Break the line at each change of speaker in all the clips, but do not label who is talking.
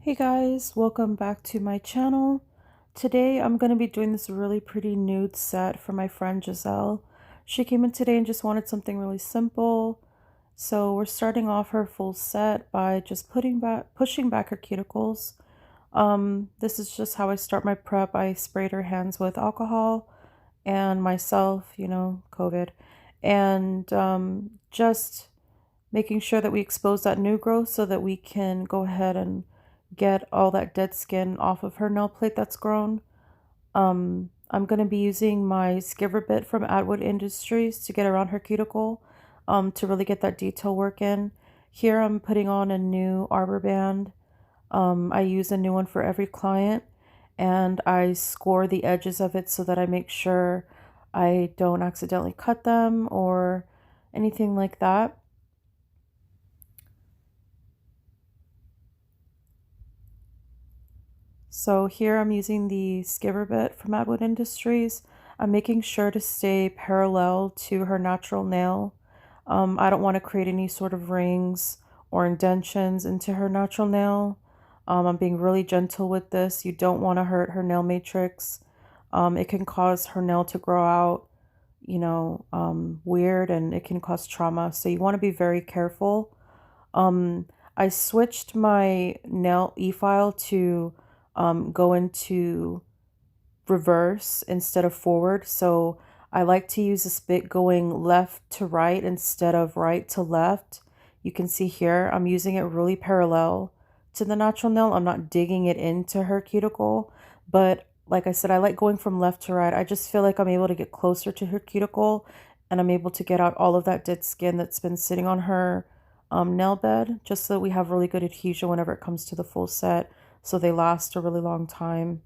Hey guys, welcome back to my channel. Today I'm going to be doing this really pretty nude set for my friend Gisselle. She came in today and just wanted something really simple. So we're starting off her full set by just pushing back her cuticles. This is just how I start my prep. I sprayed her hands with alcohol and myself, COVID. And just making sure that we expose that new growth so that we can go ahead and get all that dead skin off of her nail plate that's grown. I'm going to be using my skiver bit from Atwood Industries to get around her cuticle to really get that detail work in. Here I'm putting on a new arbor band. I use a new one for every client, and I score the edges of it so that I make sure I don't accidentally cut them or anything like that. So here I'm using the skiver bit from Atwood Industries. I'm making sure to stay parallel to her natural nail. I don't want to create any sort of rings or indentions into her natural nail. I'm being really gentle with this. You don't want to hurt her nail matrix. It can cause her nail to grow out, weird, and it can cause trauma. So you want to be very careful. I switched my nail e-file to go into reverse instead of forward. So I like to use this bit going left to right instead of right to left. You can see here, I'm using it really parallel to the natural nail. I'm not digging it into her cuticle, but like I said, I like going from left to right. I just feel like I'm able to get closer to her cuticle and I'm able to get out all of that dead skin that's been sitting on her nail bed, just so that we have really good adhesion whenever it comes to the full set, so they last a really long time.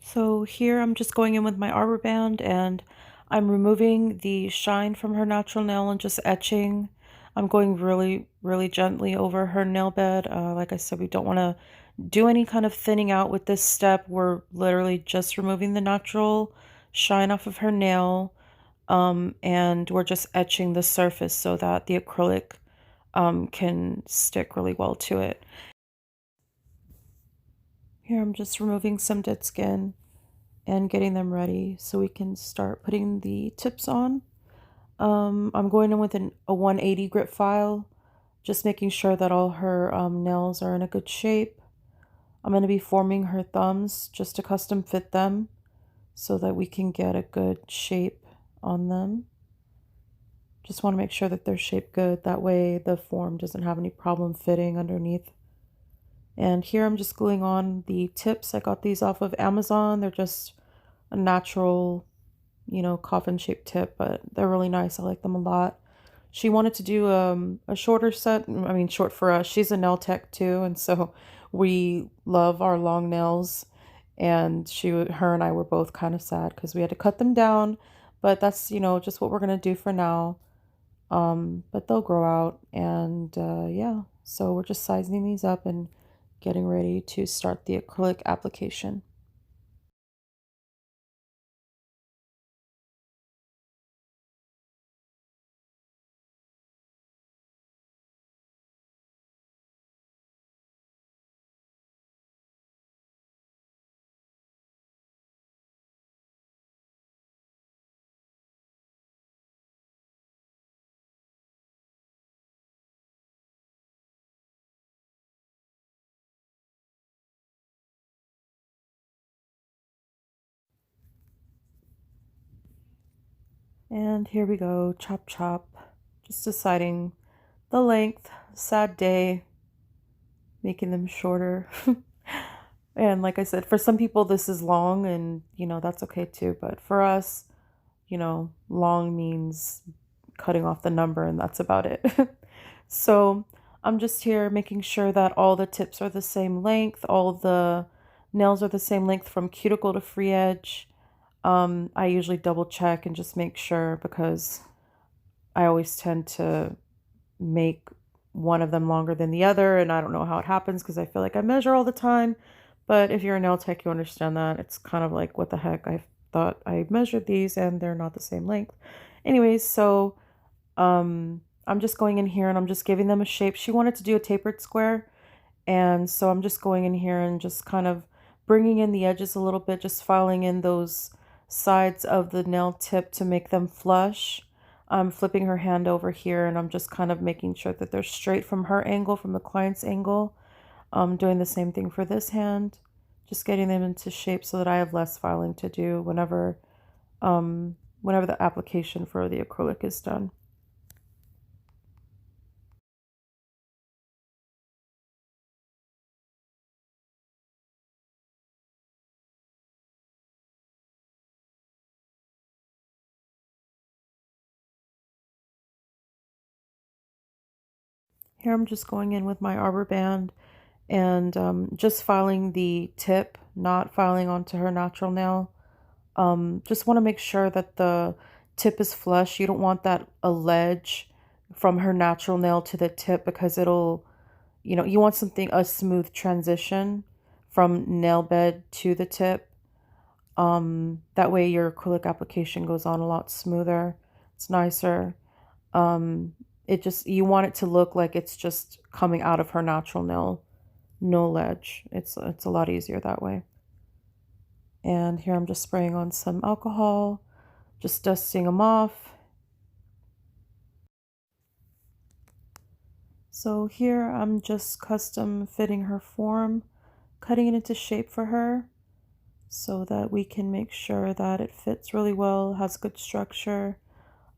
So here I'm just going in with my arbor band and I'm removing the shine from her natural nail and just etching. I'm going really, really gently over her nail bed. Like I said, we don't want to do any kind of thinning out with this step. We're literally just removing the natural shine off of her nail. And we're just etching the surface so that the acrylic can stick really well to it. Here I'm just removing some dead skin and getting them ready so we can start putting the tips on. I'm going in with a 180 grit file, just making sure that all her nails are in a good shape. I'm going to be forming her thumbs just to custom fit them so that we can get a good shape on them. Just want to make sure that they're shaped good. That way the form doesn't have any problem fitting underneath. And here I'm just gluing on the tips. I got these off of Amazon. They're just a natural, coffin shaped tip, but they're really nice. I like them a lot. She wanted to do a shorter set. I mean, short for us. She's a nail tech too, and so we love our long nails. And her and I were both kind of sad because we had to cut them down. But that's, just what we're gonna do for now. But they'll grow out, and yeah. So we're just sizing these up and getting ready to start the acrylic application. And here we go, chop chop. Just deciding the length, sad day, making them shorter. And like I said, for some people this is long and, that's okay too. But for us, long means cutting off the number and that's about it. So I'm just here making sure that all the tips are the same length, all the nails are the same length from cuticle to free edge. I usually double check and just make sure because I always tend to make one of them longer than the other, and I don't know how it happens because I feel like I measure all the time. But if you're a nail tech, you understand that. It's kind of like, what the heck? I thought I measured these and they're not the same length. Anyways, so I'm just going in here and I'm just giving them a shape. She wanted to do a tapered square, and so I'm just going in here and just kind of bringing in the edges a little bit, just filing in those sides of the nail tip to make them flush. I'm flipping her hand over here and I'm just kind of making sure that they're straight from her angle, from the client's angle. Doing the same thing for this hand, just getting them into shape so that I have less filing to do whenever the application for the acrylic is done. Here I'm just going in with my arbor band and just filing the tip, not filing onto her natural nail. Just want to make sure that the tip is flush. You don't want that a ledge from her natural nail to the tip because it'll, you want a smooth transition from nail bed to the tip. That way your acrylic application goes on a lot smoother. It's nicer. You want it to look like it's just coming out of her natural nail, no ledge. It's a lot easier that way. And here I'm just spraying on some alcohol, just dusting them off. So here I'm just custom fitting her form, cutting it into shape for her so that we can make sure that it fits really well, has good structure.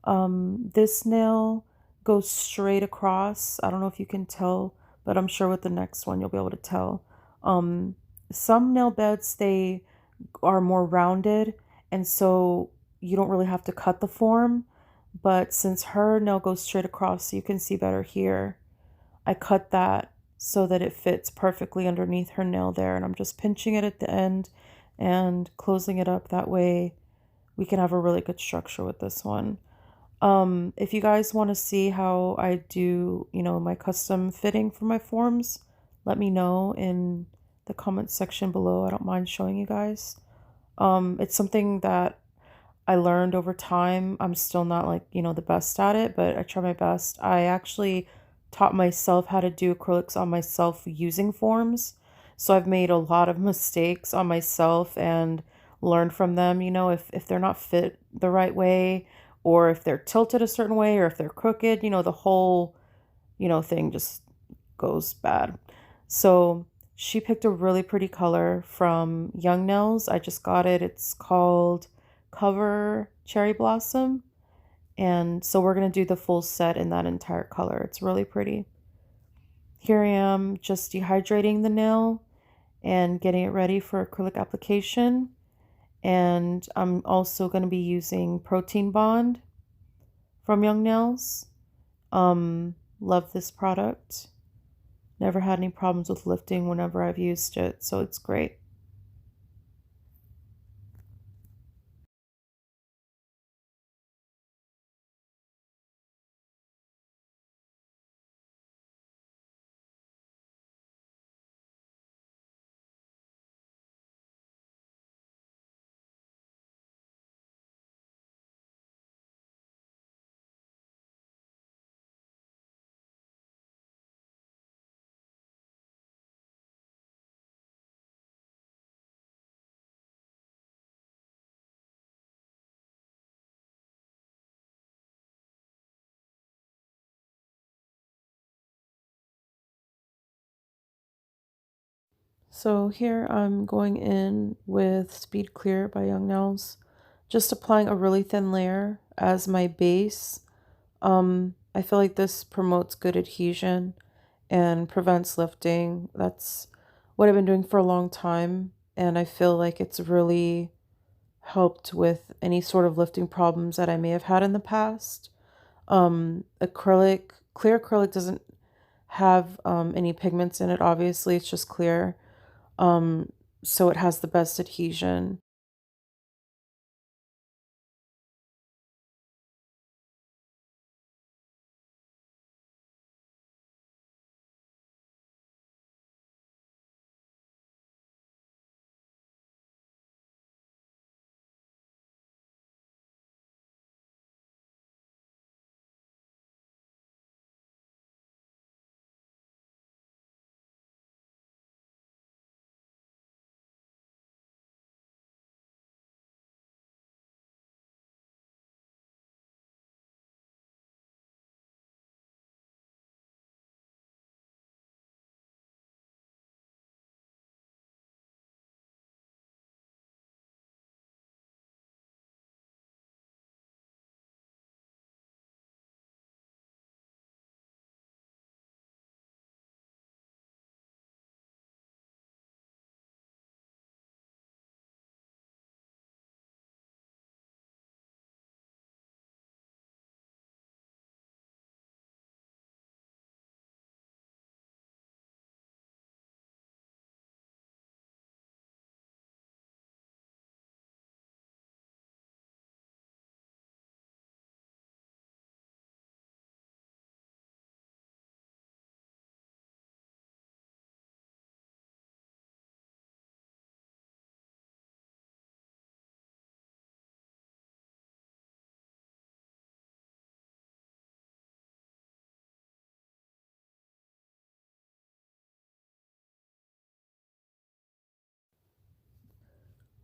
This nail goes straight across. I don't know if you can tell, but I'm sure with the next one you'll be able to tell. Some nail beds, they are more rounded, and so you don't really have to cut the form. But since her nail goes straight across, so you can see better here, I cut that so that it fits perfectly underneath her nail there, and I'm just pinching it at the end and closing it up. That way we can have a really good structure with this one. If you guys want to see how I do, my custom fitting for my forms, let me know in the comments section below. I don't mind showing you guys. It's something that I learned over time. I'm still not like, the best at it, but I try my best. I actually taught myself how to do acrylics on myself using forms. So I've made a lot of mistakes on myself and learned from them, if they're not fit the right way, or if they're tilted a certain way, or if they're crooked, the whole, thing just goes bad. So she picked a really pretty color from Young Nails. I just got it. It's called Cover Cherry Blossom. And so we're going to do the full set in that entire color. It's really pretty. Here I am just dehydrating the nail and getting it ready for acrylic application. And I'm also going to be using Protein Bond from Young Nails. Love this product. Never had any problems with lifting whenever I've used it, so it's great. So here I'm going in with Speed Clear by Young Nails, just applying a really thin layer as my base. I feel like this promotes good adhesion and prevents lifting. That's what I've been doing for a long time, and I feel like it's really helped with any sort of lifting problems that I may have had in the past. Clear acrylic doesn't have any pigments in it, obviously, it's just clear. Um, so it has the best adhesion.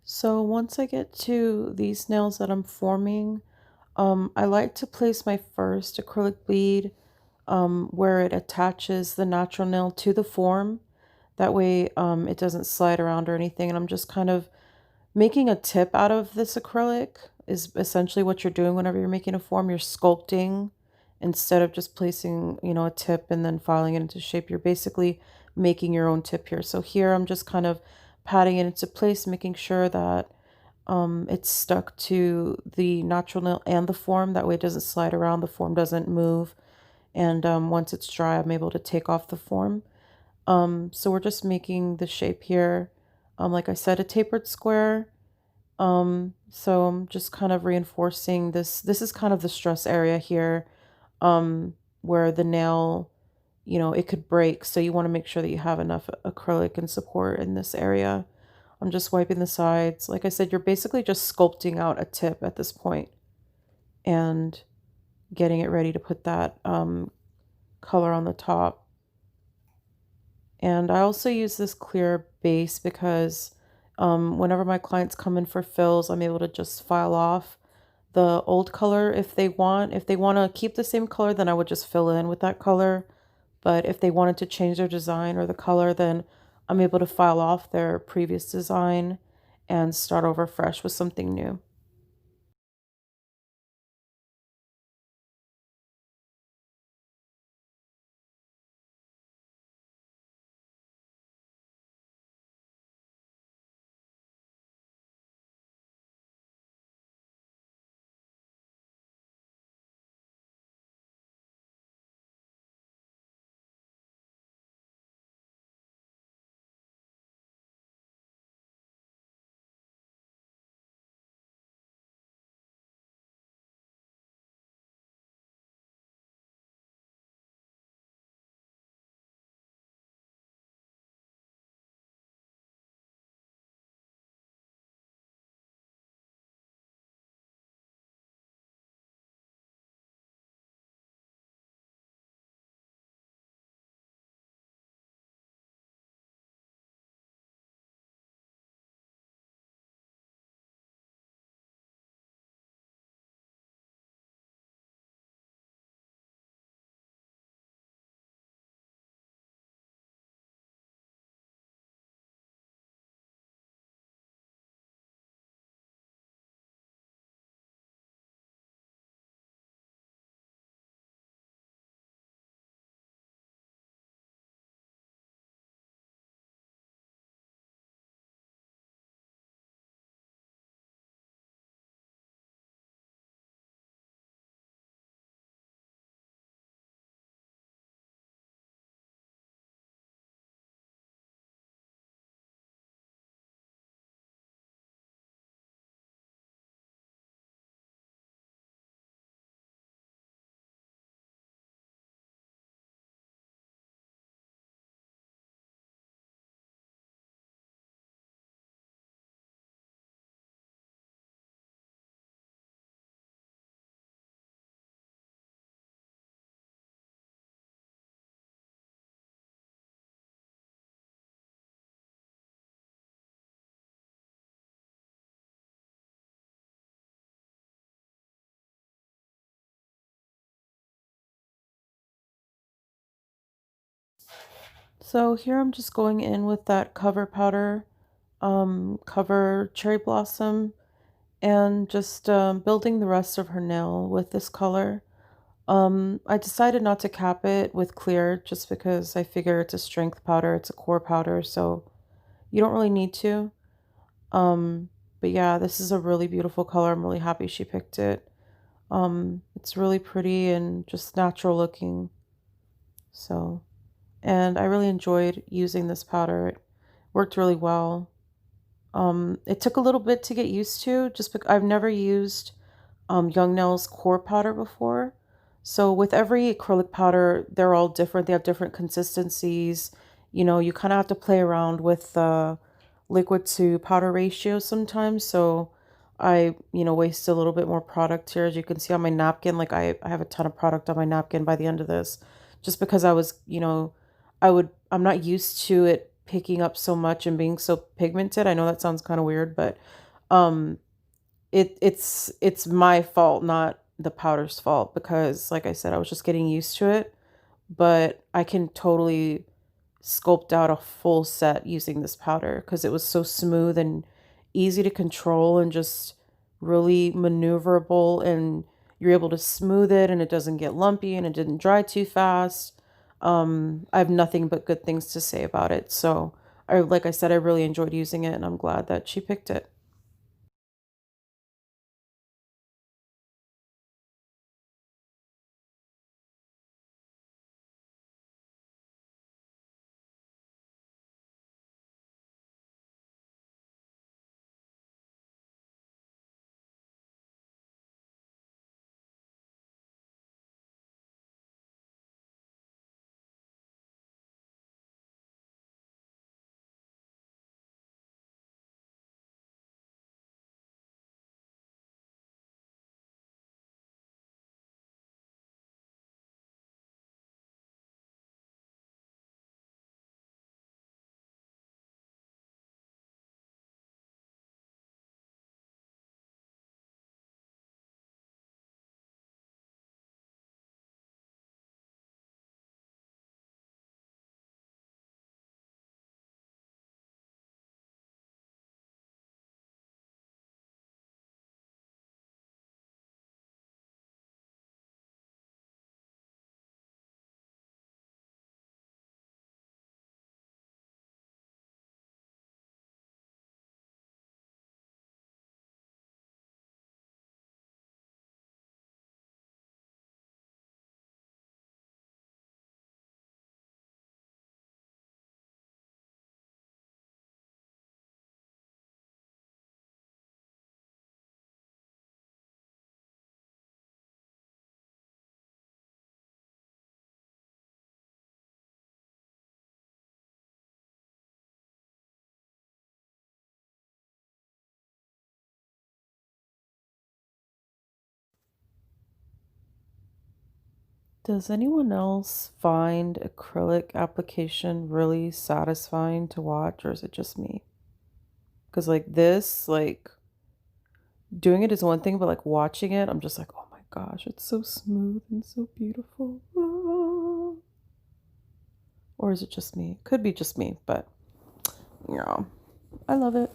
So once I get to these nails that I'm forming, I like to place my first acrylic bead where it attaches the natural nail to the form. That way it doesn't slide around or anything. And I'm just kind of making a tip out of this acrylic is essentially what you're doing whenever you're making a form. You're sculpting instead of just placing, a tip and then filing it into shape. You're basically making your own tip here. So here I'm just kind of patting it into place, making sure that it's stuck to the natural nail and the form. That way it doesn't slide around, the form doesn't move. And once it's dry, I'm able to take off the form. So we're just making the shape here. Like I said, a tapered square. So I'm just kind of reinforcing this. This is kind of the stress area here, where the nail, it could break. So you want to make sure that you have enough acrylic and support in this area. I'm just wiping the sides. Like I said, you're basically just sculpting out a tip at this point and getting it ready to put that color on the top. And I also use this clear base because whenever my clients come in for fills, I'm able to just file off the old color if they want. If they want to keep the same color, then I would just fill in with that color. But if they wanted to change their design or the color, then I'm able to file off their previous design and start over fresh with something new. So here I'm just going in with that cover powder, cover cherry blossom, and just building the rest of her nail with this color. I decided not to cap it with clear just because I figure it's a strength powder, it's a core powder, so you don't really need to. Um, but yeah, this is a really beautiful color. I'm really happy she picked it. It's really pretty and just natural looking. So, and I really enjoyed using this powder. It worked really well. It took a little bit to get used to just because I've never used Young Nails core powder before. So with every acrylic powder, they're all different. They have different consistencies. You know, you kind of have to play around with the liquid to powder ratio sometimes. So I waste a little bit more product here. As you can see on my napkin, like I have a ton of product on my napkin by the end of this, just because I'm not used to it picking up so much and being so pigmented. I know that sounds kind of weird, but um it's my fault, not the powder's fault, because like I said, I was just getting used to it, but I can totally sculpt out a full set using this powder because it was so smooth and easy to control and just really maneuverable, and you're able to smooth it and it doesn't get lumpy and it didn't dry too fast. I have nothing but good things to say about it. So like I said, I really enjoyed using it and I'm glad that she picked it. Does anyone else find acrylic application really satisfying to watch, or is it just me? Because, like, this, like, doing it is one thing, but, like, watching it, I'm just like, oh my gosh, it's so smooth and so beautiful. Ah. Or is it just me? Could be just me, but, yeah, I love it.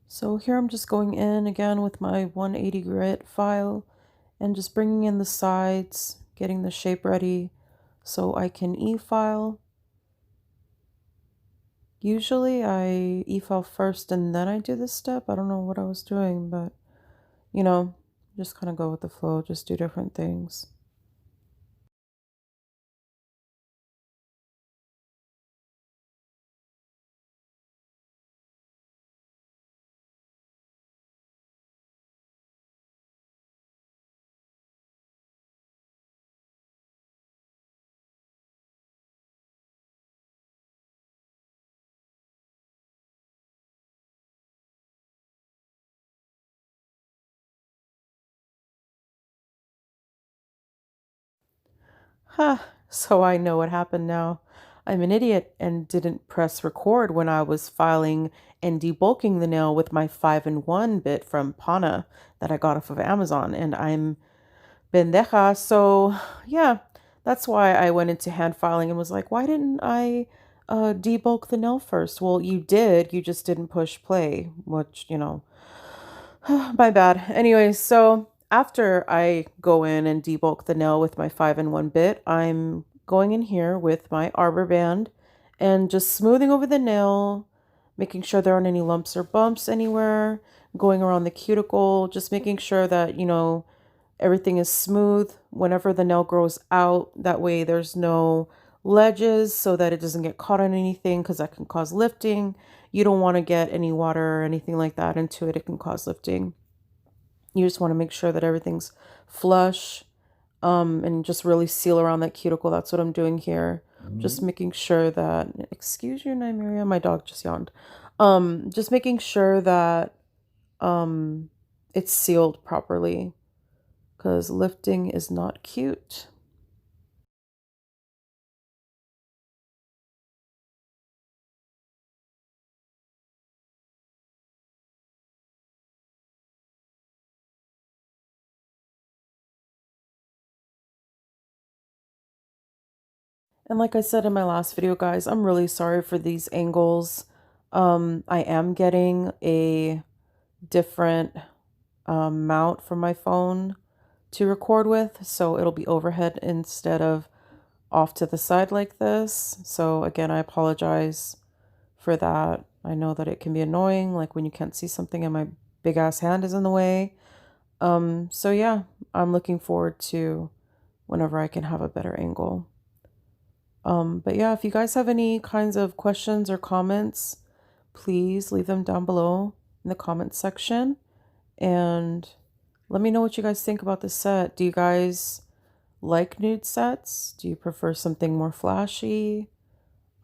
So here I'm just going in again with my 180 grit file and just bringing in the sides, getting the shape ready so I can e-file. Usually I e-file first and then I do this step. I don't know what I was doing, but you know, just kind of go with the flow, just do different things. Huh, so I know what happened now. I'm an idiot and didn't press record when I was filing and debulking the nail with my 5-in-1 bit from Pana that I got off of Amazon, and I'm pendeja. So, yeah, that's why I went into hand filing and was like, why didn't I debulk the nail first? Well, you did, you just didn't push play, which, my bad. Anyways, so after I go in and debulk the nail with my 5-in-1 bit, I'm going in here with my arbor band and just smoothing over the nail, making sure there aren't any lumps or bumps anywhere, going around the cuticle, just making sure that, everything is smooth whenever the nail grows out. That way there's no ledges so that it doesn't get caught on anything because that can cause lifting. You don't want to get any water or anything like that into it. It can cause lifting. You just want to make sure that everything's flush, and just really seal around that cuticle. That's what I'm doing here. Just making sure that, excuse your Nymeria, my dog just yawned. Just making sure that it's sealed properly because lifting is not cute. And like I said in my last video, guys, I'm really sorry for these angles. I am getting a different mount for my phone to record with, so it'll be overhead instead of off to the side like this. So again, I apologize for that. I know that it can be annoying, like when you can't see something and my big ass hand is in the way. So yeah, I'm looking forward to whenever I can have a better angle. But yeah, if you guys have any kinds of questions or comments, please leave them down below in the comments section. And let me know what you guys think about this set. Do you guys like nude sets? Do you prefer something more flashy?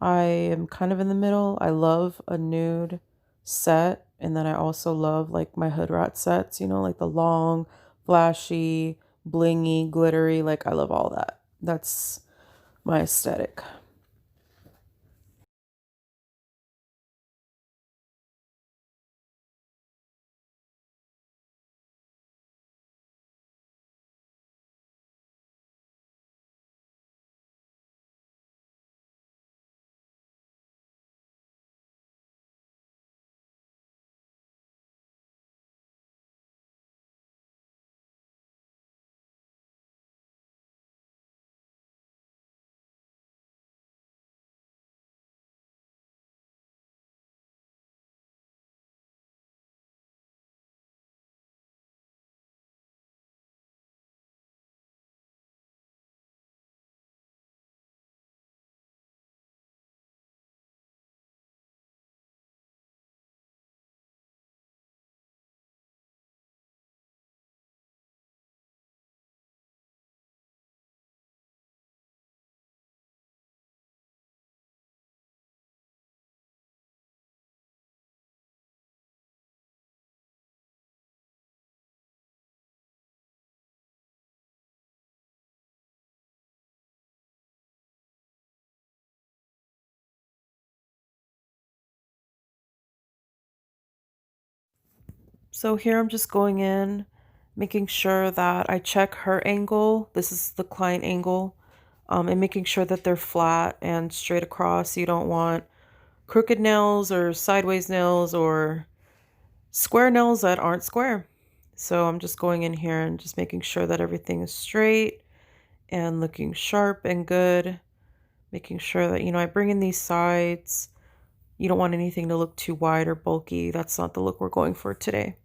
I am kind of in the middle. I love a nude set. And then I also love like my hood rat sets, like the long, flashy, blingy, glittery. Like I love all that. That's my aesthetic. So here I'm just going in, making sure that I check her angle. This is the client angle, and making sure that they're flat and straight across. You don't want crooked nails or sideways nails or square nails that aren't square. So I'm just going in here and just making sure that everything is straight and looking sharp and good. Making sure that, I bring in these sides. You don't want anything to look too wide or bulky. That's not the look we're going for today.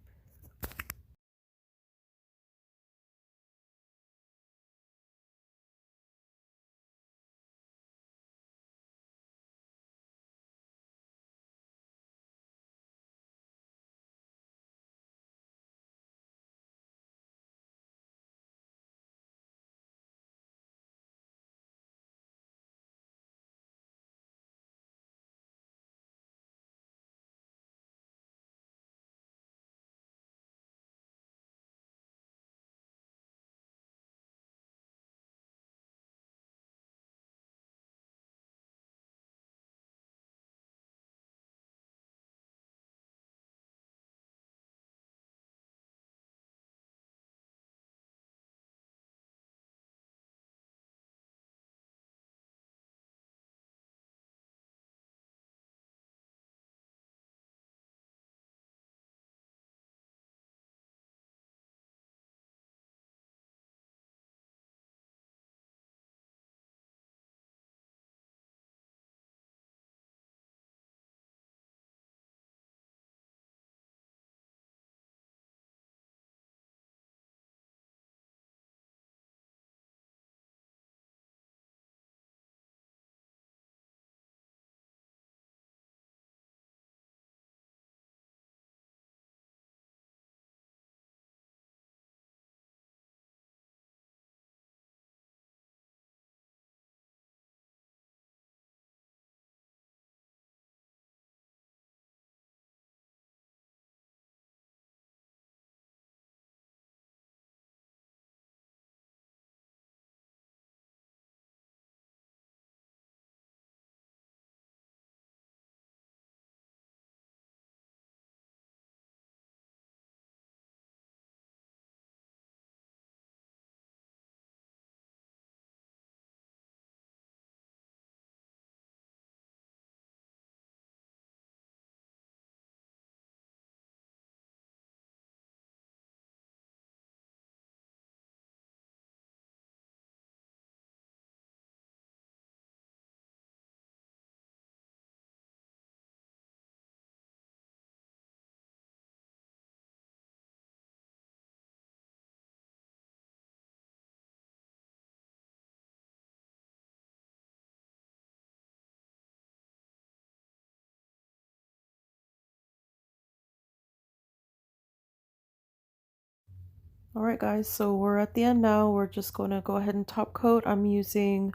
All right, guys, so we're at the end now. We're just going to go ahead and top coat. I'm using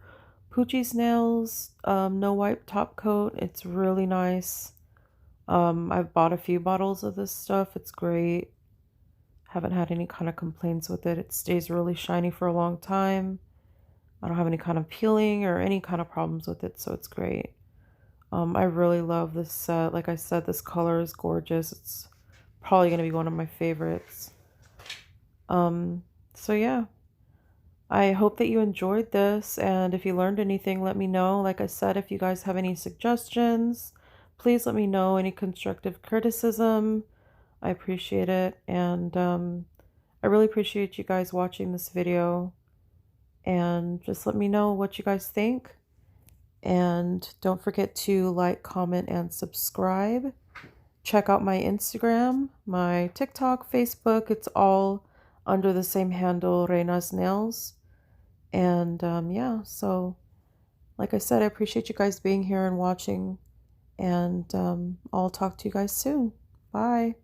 Poochie's Nails No Wipe Top Coat. It's really nice. I've bought a few bottles of this stuff. It's great. Haven't had any kind of complaints with it. It stays really shiny for a long time. I don't have any kind of peeling or any kind of problems with it, so it's great. I really love this set. Like I said, this color is gorgeous. It's probably going to be one of my favorites. So yeah, I hope that you enjoyed this, and if you learned anything, let me know. Like I said, if you guys have any suggestions, please let me know. Any constructive criticism, I appreciate it, and I really appreciate you guys watching this video, and just let me know what you guys think, and don't forget to like, comment, and subscribe. Check out my Instagram, my TikTok, Facebook. It's all under the same handle, reinaznails. And yeah, so like I said, I appreciate you guys being here and watching. And I'll talk to you guys soon. Bye.